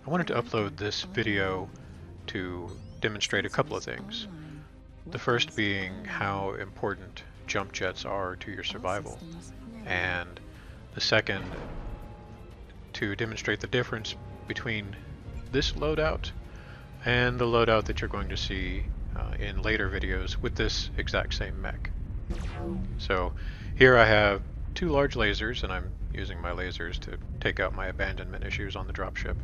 I wanted to upload this video to demonstrate a couple of things. The first being how important jump jets are to your survival, and the second to demonstrate the difference between this loadout and the loadout that you're going to see in later videos with this exact same mech. So here I have two large lasers, and I'm using my lasers to take out my abandonment issues on the dropship,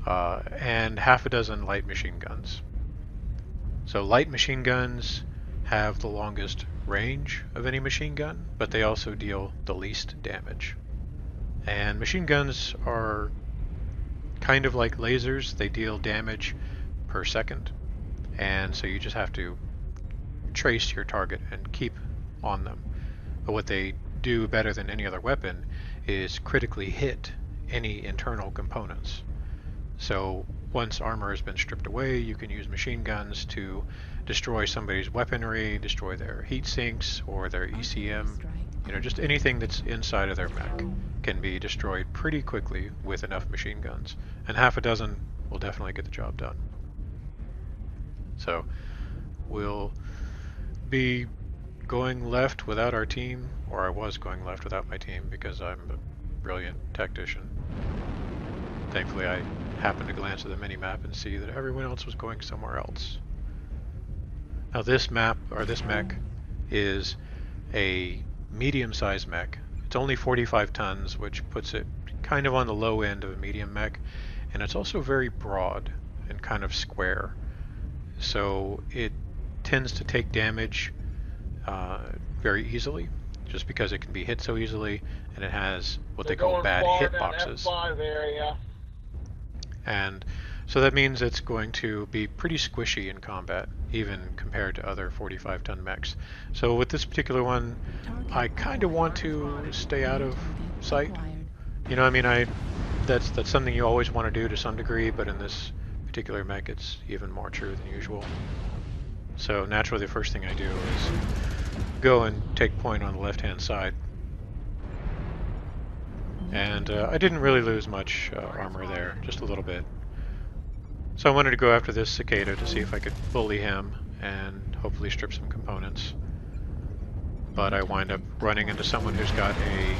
and half a dozen light machine guns. So light machine guns have the longest range of any machine gun, but they also deal the least damage. And machine guns are kind of like lasers. They deal damage per second, and so you just have to trace your target and keep on them. But what they do better than any other weapon is critically hit any internal components. So once armor has been stripped away, you can use machine guns to destroy somebody's weaponry, destroy their heat sinks or their ECM. You know, just anything that's inside of their mech can be destroyed pretty quickly with enough machine guns. And half a dozen will definitely get the job done. So we'll be going left without our team, or I was going left without my team because I'm a brilliant tactician. Thankfully I happened to glance at the mini-map and see that everyone else was going somewhere else. Now this map, or this mech, is a medium-sized mech. It's only 45 tons, which puts it kind of on the low end of a medium mech, and it's also very broad and kind of square. So it tends to take damage very easily, just because it can be hit so easily, and it has what they call bad hitboxes. And so that means it's going to be pretty squishy in combat, even compared to other 45-ton mechs. So with this particular one, I kind of want to stay out of sight. You know, I mean, that's something you always want to do to some degree, but in this particular mech, it's even more true than usual. So naturally, the first thing I do is go and take point on the left-hand side. And I didn't really lose much armor there, just a little bit. So I wanted to go after this cicada to see if I could bully him and hopefully strip some components. But I wind up running into someone who's got a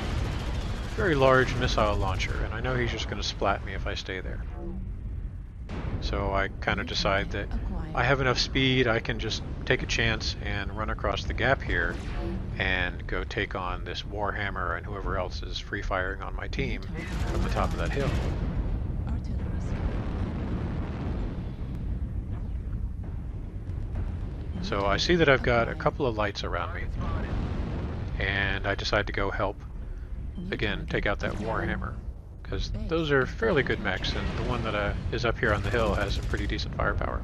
very large missile launcher, and I know he's just going to splat me if I stay there. So I kind of decide that I have enough speed, I can just take a chance and run across the gap here and go take on this Warhammer and whoever else is free firing on my team from the top of that hill. So I see that I've got a couple of lights around me, and I decide to go help, again, take out that Warhammer, because those are fairly good mechs, and the one that is up here on the hill has some pretty decent firepower.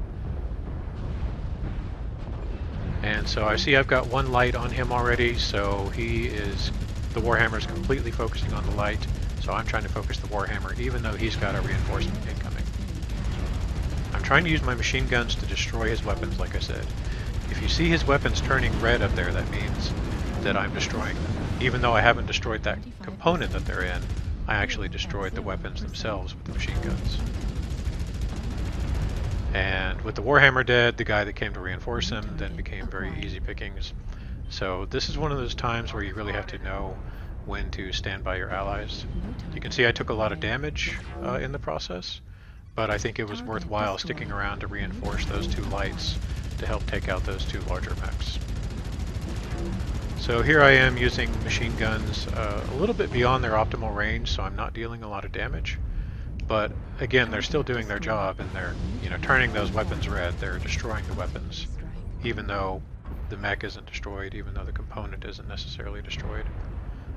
And so I see I've got one light on him already, so the Warhammer's completely focusing on the light, so I'm trying to focus the Warhammer even though he's got a reinforcement incoming. I'm trying to use my machine guns to destroy his weapons, like I said. If you see his weapons turning red up there, that means that I'm destroying them. Even though I haven't destroyed that component that they're in, I actually destroyed the weapons themselves with the machine guns. And with the Warhammer dead, the guy that came to reinforce him then became very easy pickings. So this is one of those times where you really have to know when to stand by your allies. You can see I took a lot of damage in the process, but I think it was worthwhile sticking around to reinforce those two lights to help take out those two larger mechs. So here I am using machine guns a little bit beyond their optimal range, so I'm not dealing a lot of damage. But again, they're still doing their job, and they're, you know, turning those weapons red. They're destroying the weapons, even though the mech isn't destroyed, even though the component isn't necessarily destroyed.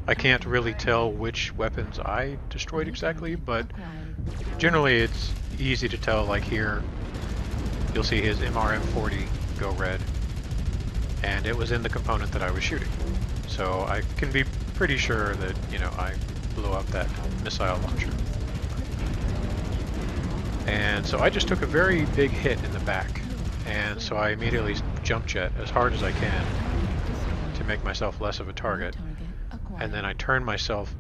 I can't really tell which weapons I destroyed exactly, but generally it's easy to tell. Like here, you'll see his MRM-40 go red, and it was in the component that I was shooting. So I can be pretty sure that, you know, I blew up that missile launcher. And so I just took a very big hit in the back, and so I immediately jump jet as hard as I can to make myself less of a target, and then I turn myself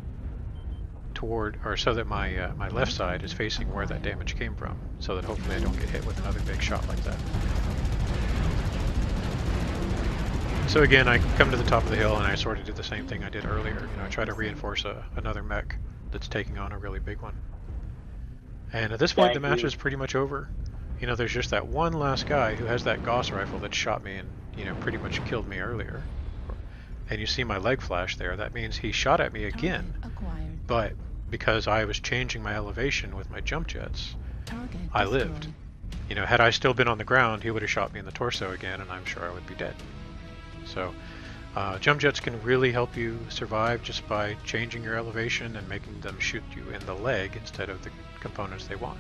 toward, or so that my my left side is facing where that damage came from, so that hopefully I don't get hit with another big shot like that. So again, I come to the top of the hill and I sort of do the same thing I did earlier. You know, I try to reinforce another mech that's taking on a really big one. And at this point, the match is pretty much over. You know, there's just that one last guy who has that Gauss rifle that shot me and, you know, pretty much killed me earlier. And you see my leg flash there. That means he shot at me again. But because I was changing my elevation with my jump jets, I lived. You know, had I still been on the ground, he would have shot me in the torso again, and I'm sure I would be dead. So, jump jets can really help you survive just by changing your elevation and making them shoot you in the leg instead of the components they want.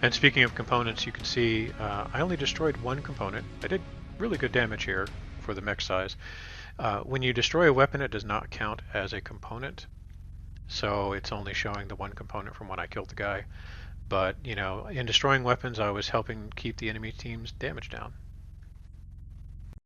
And speaking of components, you can see I only destroyed one component. I did really good damage here for the mech size. When you destroy a weapon, it does not count as a component, so it's only showing the one component from when I killed the guy. But, you know, in destroying weapons, I was helping keep the enemy team's damage down.